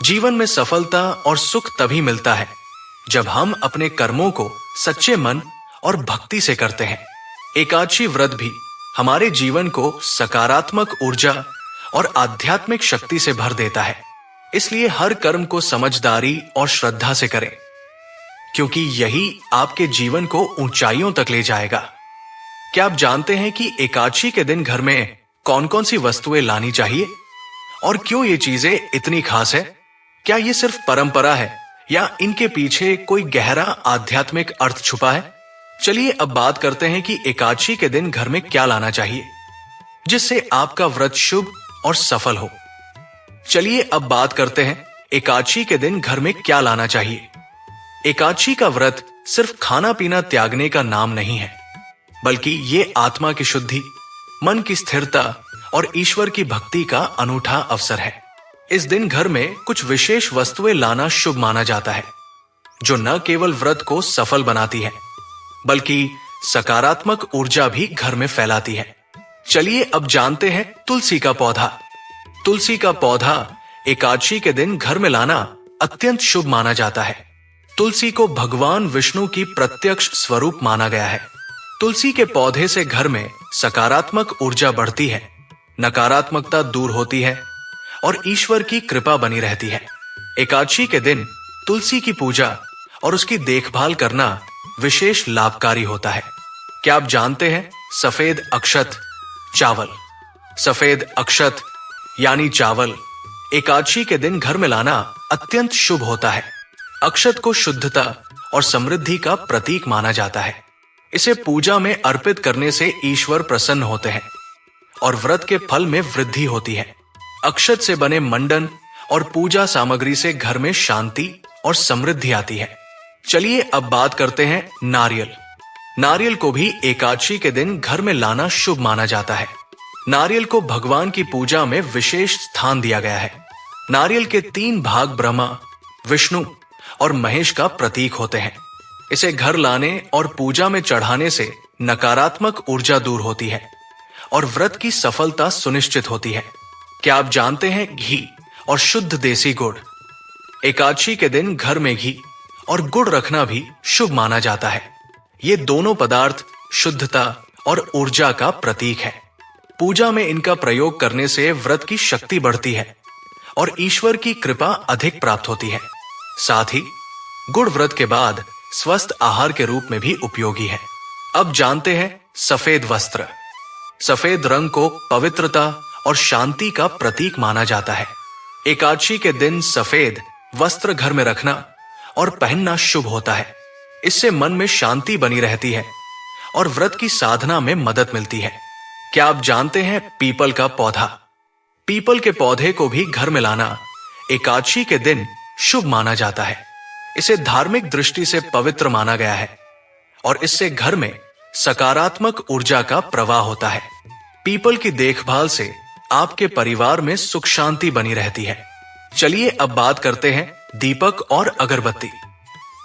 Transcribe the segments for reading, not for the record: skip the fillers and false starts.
जीवन में सफलता और सुख तभी मिलता है जब हम अपने कर्मों को सच्चे मन और भक्ति से करते हैं। एकादशी व्रत भी हमारे जीवन को सकारात्मक ऊर्जा और आध्यात्मिक शक्ति से भर देता है। इसलिए हर कर्म को समझदारी और श्रद्धा से करें, क्योंकि यही आपके जीवन को ऊंचाइयों तक ले जाएगा। क्या आप जानते हैं कि एकादशी के दिन घर में कौन कौन सी वस्तुएं लानी चाहिए और क्यों ये चीजें इतनी खास है? क्या ये सिर्फ परंपरा है या इनके पीछे कोई गहरा आध्यात्मिक अर्थ छुपा है? चलिए अब बात करते हैं कि एकादशी के दिन घर में क्या लाना चाहिए जिससे आपका व्रत शुभ और सफल हो। चलिए अब बात करते हैं एकादशी के दिन घर में क्या लाना चाहिए। एकादशी का व्रत सिर्फ खाना पीना त्यागने का नाम नहीं है, बल्कि ये आत्मा की शुद्धि, मन की स्थिरता और ईश्वर की भक्ति का अनूठा अवसर है। इस दिन घर में कुछ विशेष वस्तुएं लाना शुभ माना जाता है, जो न केवल व्रत को सफल बनाती है, बल्कि सकारात्मक ऊर्जा भी घर में फैलाती है। चलिए अब जानते हैं तुलसी का पौधा। तुलसी का पौधा एकादशी के दिन घर में लाना अत्यंत शुभ माना जाता है। तुलसी को भगवान विष्णु की प्रत्यक्ष स्वरूप माना गया है। तुलसी के पौधे से घर में सकारात्मक ऊर्जा बढ़ती है, नकारात्मकता दूर होती है और ईश्वर की कृपा बनी रहती है। एकादशी के दिन तुलसी की पूजा और उसकी देखभाल करना विशेष लाभकारी होता है। क्या आप जानते हैं सफेद अक्षत चावल, सफेद अक्षत यानी चावल एकादशी के दिन घर में लाना अत्यंत शुभ होता है। अक्षत को शुद्धता और समृद्धि का प्रतीक माना जाता है। इसे पूजा में अर्पित करने से ईश्वर प्रसन्न होते हैं और व्रत के फल में वृद्धि होती है। अक्षत से बने मंडन और पूजा सामग्री से घर में शांति और समृद्धि आती है। चलिए अब बात करते हैं नारियल। नारियल को भी एकादशी के दिन घर में लाना शुभ माना जाता है। नारियल को भगवान की पूजा में विशेष स्थान दिया गया है। नारियल के 3 भाग ब्रह्मा, विष्णु और महेश का प्रतीक होते हैं। इसे घर लाने और पूजा में चढ़ाने से नकारात्मक ऊर्जा दूर होती है और व्रत की सफलता सुनिश्चित होती है। क्या आप जानते हैं घी और शुद्ध देसी गुड़? एकादशी के दिन घर में घी और गुड़ रखना भी शुभ माना जाता है। ये दोनों पदार्थ शुद्धता और ऊर्जा का प्रतीक है। पूजा में इनका प्रयोग करने से व्रत की शक्ति बढ़ती है और ईश्वर की कृपा अधिक प्राप्त होती है। साथ ही गुड़ व्रत के बाद स्वस्थ आहार के रूप में भी उपयोगी है। अब जानते हैं सफेद वस्त्र। सफेद रंग को पवित्रता और शांति का प्रतीक माना जाता है। एकादशी के दिन सफेद वस्त्र घर में रखना और पहनना शुभ होता है। इससे मन में शांति बनी रहती है और व्रत की साधना में मदद मिलती है। क्या आप जानते हैं पीपल का पौधा? पीपल के पौधे को भी घर में लाना एकादशी के दिन शुभ माना जाता है। इसे धार्मिक दृष्टि से पवित्र माना गया है और इससे घर में सकारात्मक ऊर्जा का प्रवाह होता है। पीपल की देखभाल से आपके परिवार में सुख शांति बनी रहती है। चलिए अब बात करते हैं दीपक और अगरबत्ती।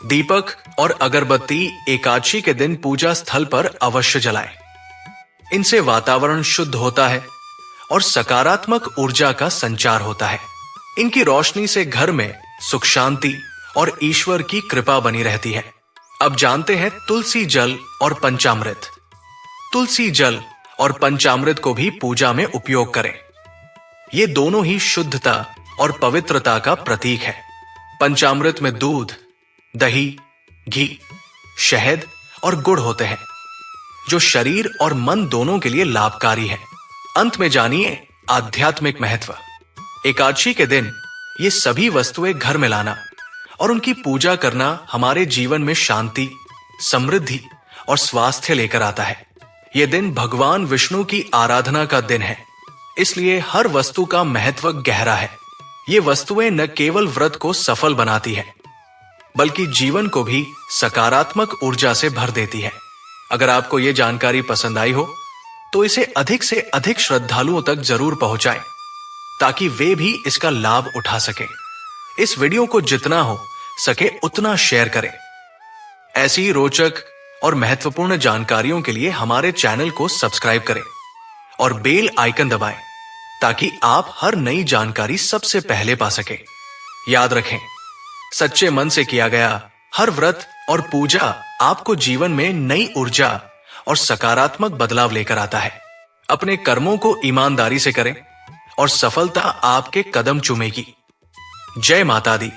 दीपक और अगरबत्ती एकादशी के दिन पूजा स्थल पर अवश्य जलाएं। इनसे वातावरण शुद्ध होता है और सकारात्मक ऊर्जा का संचार होता है। इनकी रोशनी से घर में सुख शांति और ईश्वर की कृपा बनी रहती है। अब जानते हैं तुलसी जल और पंचामृत। तुलसी जल और पंचामृत को भी पूजा में उपयोग करें। ये दोनों ही शुद्धता और पवित्रता का प्रतीक है। पंचामृत में दूध, दही, घी, शहद और गुड़ होते हैं, जो शरीर और मन दोनों के लिए लाभकारी है। अंत में जानिए आध्यात्मिक महत्व। एकादशी के दिन ये सभी वस्तुएं घर में लाना और उनकी पूजा करना हमारे जीवन में शांति, समृद्धि और स्वास्थ्य लेकर आता है। यह दिन भगवान विष्णु की आराधना का दिन है, इसलिए हर वस्तु का महत्व गहरा है। ये वस्तुएं न केवल व्रत को सफल बनाती है, बल्कि जीवन को भी सकारात्मक ऊर्जा से भर देती है। अगर आपको ये जानकारी पसंद आई हो तो इसे अधिक से अधिक श्रद्धालुओं तक जरूर पहुंचाएं, ताकि वे भी इसका लाभ उठा सकें। इस वीडियो को जितना हो सके उतना शेयर करें। ऐसी रोचक और महत्वपूर्ण जानकारियों के लिए हमारे चैनल को सब्सक्राइब करें और बेल आइकन दबाएं, ताकि आप हर नई जानकारी सबसे पहले पा सकें। याद रखें, सच्चे मन से किया गया हर व्रत और पूजा आपको जीवन में नई ऊर्जा और सकारात्मक बदलाव लेकर आता है। अपने कर्मों को ईमानदारी से करें और सफलता आपके कदम चूमेगी। जय माता दी।